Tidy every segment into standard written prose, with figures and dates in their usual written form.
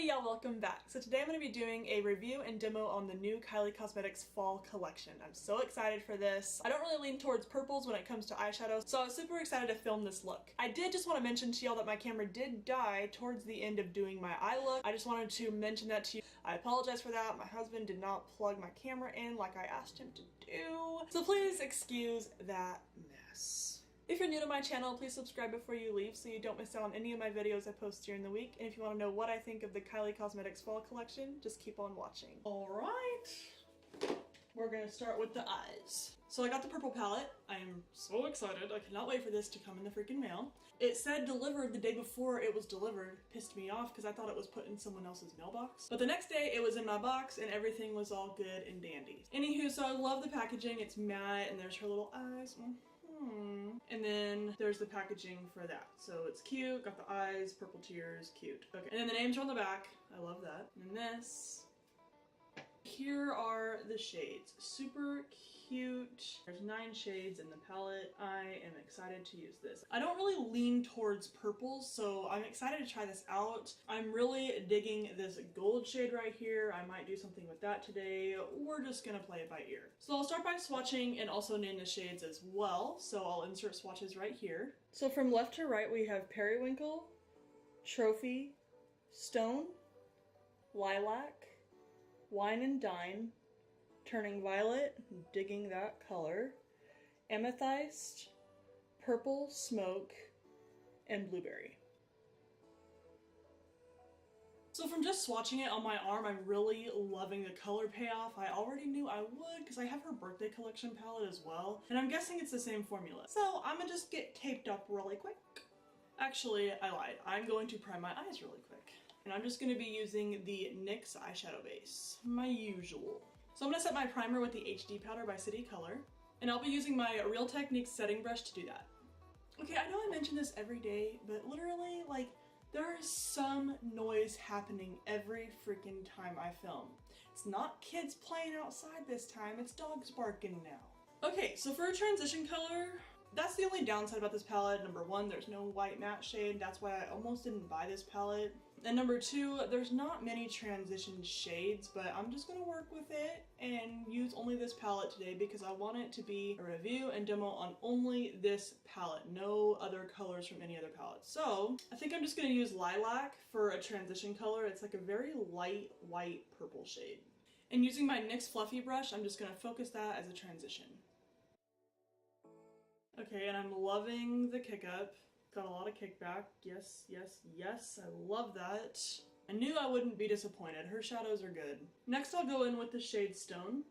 Hey y'all, welcome back. So today I'm going to be doing a review and demo on the new Kylie Cosmetics fall collection. I'm so excited for this. I don't really lean towards purples when it comes to eyeshadows, so I was super excited to film this look. I did just want to mention to y'all that my camera did die towards the end of doing my eye look. I just wanted to mention that to you. I apologize for that. My husband did not plug my camera in like I asked him to do, so please excuse that mess. If you're new to my channel, please subscribe before you leave so you don't miss out on any of my videos I post during the week. And if you want to know what I think of the Kylie Cosmetics fall collection, just keep on watching. Alright, we're gonna start with the eyes. So I got the purple palette. I am so excited. I cannot wait for this to come in the freaking mail. It said delivered the day before it was delivered. Pissed me off because I thought it was put in someone else's mailbox. But the next day it was in my box and everything was all good and dandy. Anywho, so I love the packaging. It's matte and there's her little eyes. And then there's the packaging for that. So it's cute, got the eyes, purple tears, cute. Okay, and then the names are on the back. I love that. And this. Here are the shades. Super cute. There's 9 shades in the palette. I am excited to use this. I don't really lean towards purples, so I'm excited to try this out. I'm really digging this gold shade right here. I might do something with that today. We're just gonna play it by ear. So I'll start by swatching and also name the shades as well. So I'll insert swatches right here. So from left to right, we have Periwinkle, Trophy, Stone, Lilac, Wine and Dine, Turning Violet, digging that color, Amethyst, Purple Smoke, and Blueberry. So from just swatching it on my arm, I'm really loving the color payoff. I already knew I would because I have her birthday collection palette as well, and I'm guessing it's the same formula. So I'm gonna just get taped up really quick. Actually, I lied. I'm going to prime my eyes really quick. And I'm just going to be using the NYX eyeshadow base, my usual. So I'm going to set my primer with the HD powder by City Color, and I'll be using my Real Techniques setting brush to do that. Okay, I know I mention this every day, but literally, like, there is some noise happening every freaking time I film. It's not kids playing outside this time, it's dogs barking now. Okay, so for a transition color, that's the only downside about this palette. Number 1, there's no white matte shade. That's why I almost didn't buy this palette. And number 2, there's not many transition shades, but I'm just gonna work with it and use only this palette today because I want it to be a review and demo on only this palette, no other colors from any other palette. So I think I'm just gonna use Lilac for a transition color. It's like a very light white purple shade. And using my NYX Fluffy brush, I'm just gonna focus that as a transition. Okay, and I'm loving the kick up. Got a lot of kickback. Yes, yes, yes, I love that. I knew I wouldn't be disappointed. Her shadows are good. Next I'll go in with the shade Stone.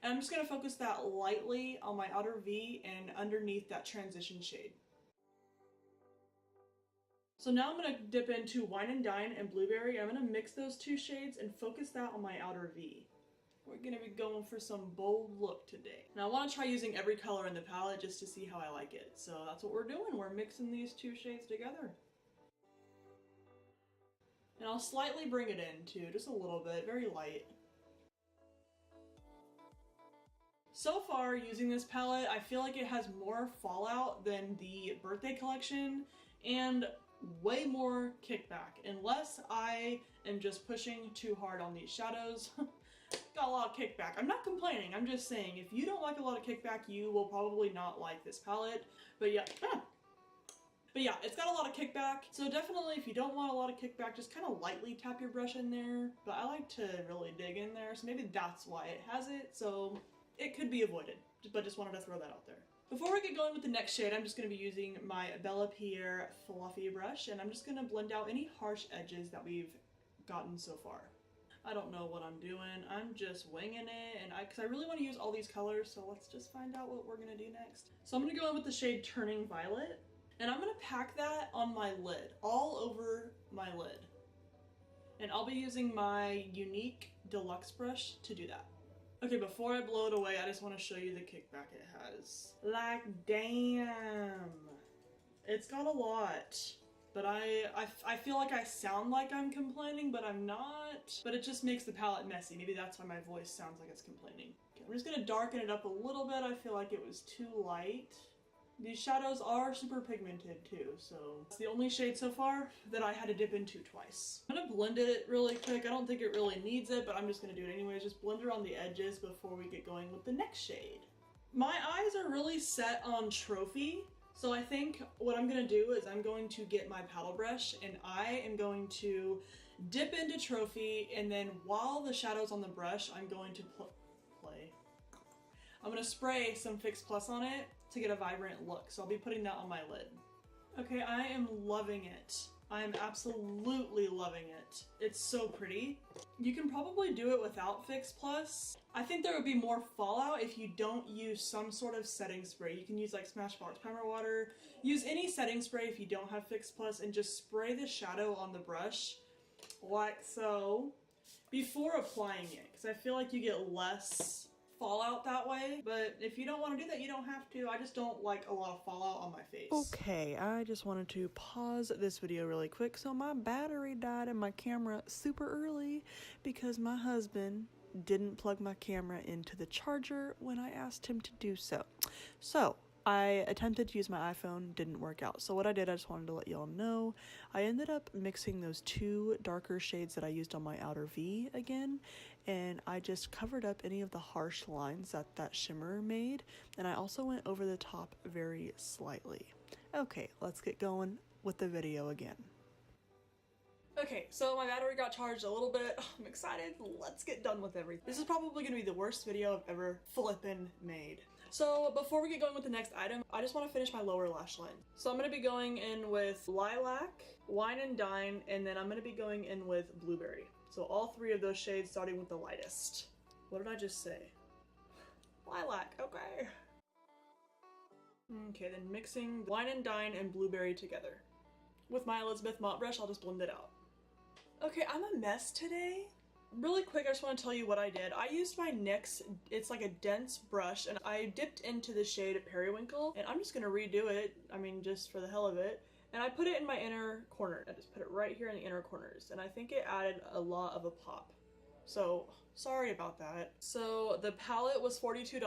And I'm just gonna focus that lightly on my outer V and underneath that transition shade. So now I'm gonna dip into Wine and Dine and Blueberry. I'm gonna mix those 2 shades and focus that on my outer V. We're gonna be going for some bold look today. Now I wanna try using every color in the palette just to see how I like it. So that's what we're doing. We're mixing these 2 shades together. And I'll slightly bring it in too, just a little bit, very light. So far, using this palette, I feel like it has more fallout than the birthday collection and way more kickback. Unless I am just pushing too hard on these shadows. Got a lot of kickback. I'm not complaining, I'm just saying if you don't like a lot of kickback, you will probably not like this palette. But yeah, it's got a lot of kickback. So definitely if you don't want a lot of kickback, just kind of lightly tap your brush in there. But I like to really dig in there, so maybe that's why it has it. So it could be avoided, but just wanted to throw that out there. Before we get going with the next shade, I'm just going to be using my Bella Pierre Fluffy brush, and I'm just going to blend out any harsh edges that we've gotten so far. I don't know what I'm doing. I'm just winging it, and because I really want to use all these colors, so let's just find out what we're gonna do next. So I'm gonna go in with the shade Turning Violet, and I'm gonna pack that on my lid, all over my lid. And I'll be using my Unique Deluxe brush to do that. Okay, before I blow it away, I just want to show you the kickback it has. Like, damn. It's got a lot. But I feel like I sound like I'm complaining, but I'm not. But it just makes the palette messy. Maybe that's why my voice sounds like it's complaining. Okay, I'm just gonna darken it up a little bit. I feel like it was too light. These shadows are super pigmented too, so it's the only shade so far that I had to dip into twice. I'm gonna blend it really quick. I don't think it really needs it, but I'm just gonna do it anyways. Just blend around the edges before we get going with the next shade. My eyes are really set on Trophy, so I think what I'm gonna do is I'm going to get my paddle brush and I am going to dip into Trophy, and then while the shadow's on the brush, I'm going to I'm gonna spray some Fix Plus on it to get a vibrant look. So I'll be putting that on my lid. Okay, I am loving it. I am absolutely loving it. It's so pretty. You can probably do it without Fix Plus. I think there would be more fallout if you don't use some sort of setting spray. You can use like Smashbox Primer Water. Use any setting spray if you don't have Fix Plus and just spray the shadow on the brush like so before applying it, because I feel like you get less fallout that way. But if you don't want to do that, you don't have to. I just don't like a lot of fallout on my face. Okay, I just wanted to pause this video really quick. So my battery died in my camera super early because my husband didn't plug my camera into the charger when I asked him to do so. So I attempted to use my iPhone, didn't work out. So what I did, I just wanted to let y'all know, I ended up mixing those two darker shades that I used on my outer V again, and I just covered up any of the harsh lines that that shimmer made, and I also went over the top very slightly. Okay, let's get going with the video again. Okay, so my battery got charged a little bit. I'm excited. Let's get done with everything. This is probably going to be the worst video I've ever flippin' made. So before we get going with the next item, I just want to finish my lower lash line. So I'm going to be going in with Lilac, Wine and Dine, and then I'm going to be going in with Blueberry. So all three of those shades starting with the lightest. What did I just say? Lilac, okay. Okay, then mixing Wine and Dine and Blueberry together. With my Elizabeth Mott brush, I'll just blend it out. Okay, I'm a mess today. Really quick, I just want to tell you what I did. I used my NYX, it's like a dense brush, and I dipped into the shade Periwinkle, and I'm just going to redo it, I mean, just for the hell of it. And I put it in my inner corner. I just put it right here in the inner corners, and I think it added a lot of a pop. So, sorry about that. So, the palette was $42,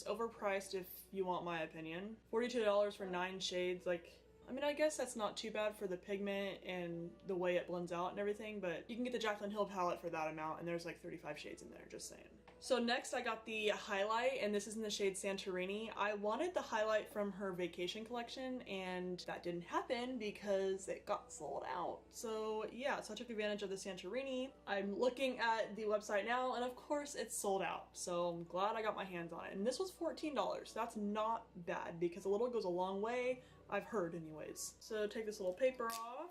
overpriced if you want my opinion. $42 for 9 shades, like, I mean, I guess that's not too bad for the pigment and the way it blends out and everything, but you can get the Jaclyn Hill palette for that amount, and there's like 35 shades in there, just saying. So next I got the highlight, and this is in the shade Santorini. I wanted the highlight from her vacation collection, and that didn't happen because it got sold out. So yeah, so I took advantage of the Santorini. I'm looking at the website now, and of course it's sold out. So I'm glad I got my hands on it. And this was $14. That's not bad because a little goes a long way. I've heard anyways. So take this little paper off.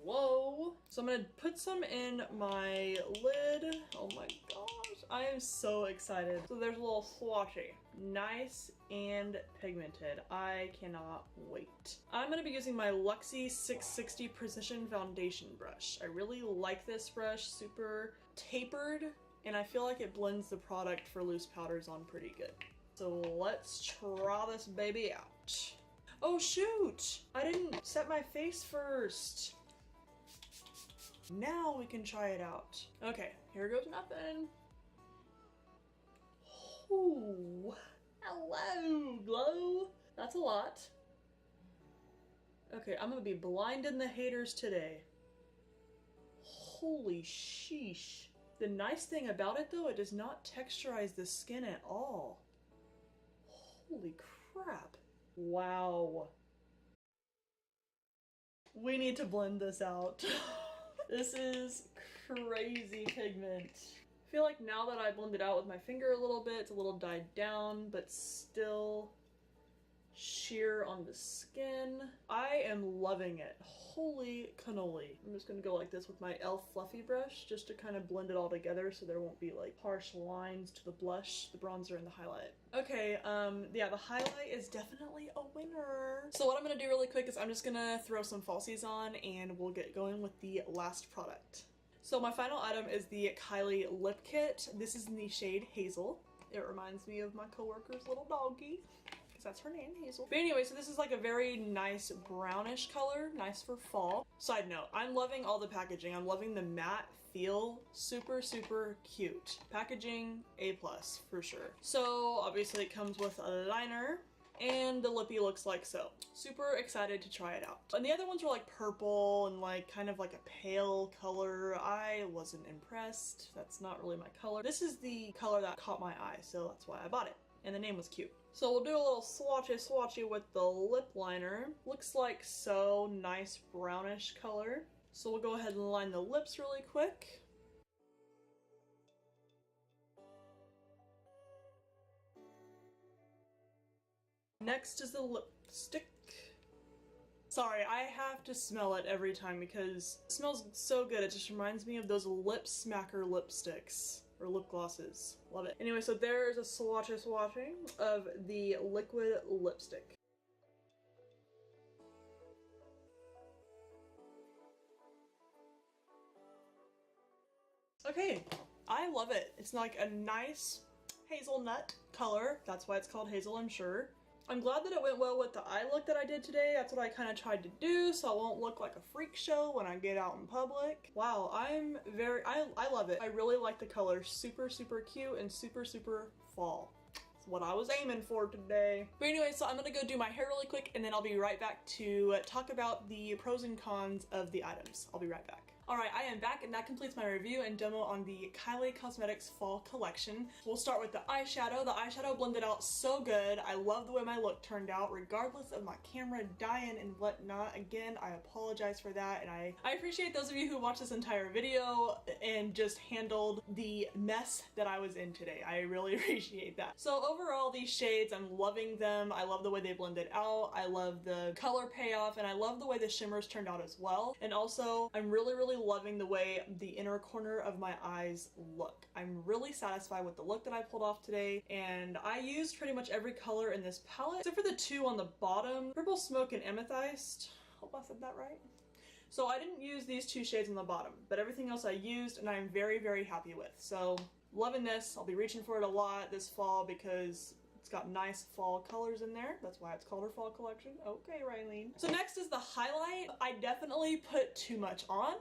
Whoa. So I'm gonna put some in my lid. Oh my gosh, I am so excited. So there's a little swatchy. Nice and pigmented. I cannot wait. I'm gonna be using my Luxie 660 Precision Foundation brush. I really like this brush, super tapered, and I feel like it blends the product for loose powders on pretty good. So let's try this baby out. Oh shoot! I didn't set my face first. Now we can try it out. Okay, here goes nothing. Ooh, hello, glow. That's a lot. Okay, I'm gonna be blinding the haters today. Holy sheesh. The nice thing about it though, it does not texturize the skin at all. Holy crap. Wow. We need to blend this out. This is crazy pigment. I feel like now that I blend it out with my finger a little bit, it's a little dyed down, but still sheer on the skin. I am loving it. Holy cannoli. I'm just gonna go like this with my e.l.f. fluffy brush just to kind of blend it all together so there won't be like harsh lines to the blush, the bronzer, and the highlight. Okay, yeah, the highlight is definitely a winner. So what I'm gonna do really quick is I'm just gonna throw some falsies on and we'll get going with the last product. So my final item is the Kylie lip kit. This is in the shade Hazel. It reminds me of my coworker's little doggy, because that's her name, Hazel. But anyway, so this is like a very nice brownish color, nice for fall. Side note, I'm loving all the packaging. I'm loving the matte feel, super, super cute. Packaging, A+ for sure. So obviously it comes with a liner. and the lippy looks like so. Super excited to try it out. And the other ones were like purple and like kind of like a pale color. I wasn't impressed. That's not really my color. This is the color that caught my eye, so that's why I bought it. And the name was cute. So we'll do a little swatchy with the lip liner. Looks like so, nice brownish color. So we'll go ahead and line the lips really quick. Next is the lipstick. Sorry, I have to smell it every time because it smells so good. It just reminds me of those lip smacker lipsticks or lip glosses. Love it. Anyway, so there's a swatching of the liquid lipstick. Okay, I love it. It's like a nice hazelnut color. That's why it's called Hazel, I'm sure. I'm glad that it went well with the eye look that I did today. That's what I kind of tried to do so I won't look like a freak show when I get out in public. Wow, I love it. I really like the color. Super, super cute and super, super fall. That's what I was aiming for today. But anyway, so I'm gonna go do my hair really quick and then I'll be right back to talk about the pros and cons of the items. I'll be right back. Alright, I am back and that completes my review and demo on the Kylie Cosmetics Fall Collection. We'll start with the eyeshadow. The eyeshadow blended out so good. I love the way my look turned out regardless of my camera dying and whatnot. Again, I apologize for that and I appreciate those of you who watched this entire video and just handled the mess that I was in today. I really appreciate that. So overall, these shades, I'm loving them. I love the way they blended out. I love the color payoff and I love the way the shimmers turned out as well. And also, I'm really loving the way the inner corner of my eyes look. I'm really satisfied with the look that I pulled off today, and I used pretty much every color in this palette except for the two on the bottom, Purple Smoke and Amethyst. Hope I said that right. So I didn't use these two shades on the bottom, but everything else I used and I'm very, very happy with. So loving this. I'll be reaching for it a lot this fall because it's got nice fall colors in there. That's why it's called her fall collection. Okay, Rylene. So next is the highlight. I definitely put too much on.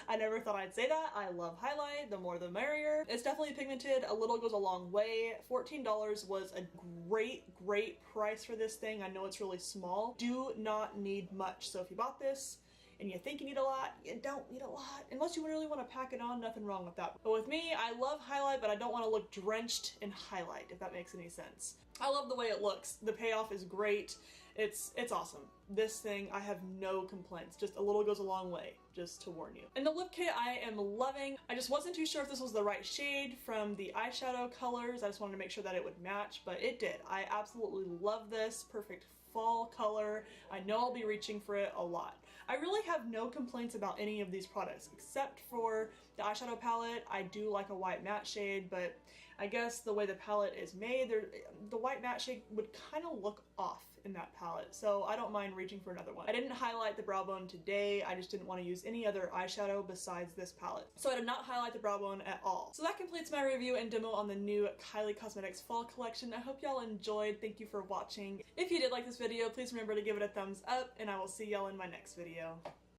I never thought I'd say that. I love highlight. The more the merrier. It's definitely pigmented. A little goes a long way. $14 was a great price for this thing. I know it's really small. Do not need much. So if you bought this and you think you need a lot, you don't need a lot. Unless you really want to pack it on, nothing wrong with that. But with me, I love highlight, but I don't want to look drenched in highlight, if that makes any sense. I love the way it looks. The payoff is great. It's awesome. This thing, I have no complaints. Just a little goes a long way, just to warn you. And the lip kit I am loving. I just wasn't too sure if this was the right shade from the eyeshadow colors. I just wanted to make sure that it would match, but it did. I absolutely love this. Perfect fall color. I know I'll be reaching for it a lot. I really have no complaints about any of these products except for the eyeshadow palette. I do like a white matte shade, but I guess the way the palette is made, the white matte shade would kind of look off in that palette, so I don't mind reaching for another one. I didn't highlight the brow bone today. I just didn't want to use any other eyeshadow besides this palette. So I did not highlight the brow bone at all. So that completes my review and demo on the new Kylie Cosmetics Fall Collection. I hope y'all enjoyed. Thank you for watching. If you did like this video, please remember to give it a thumbs up, and I will see y'all in my next video.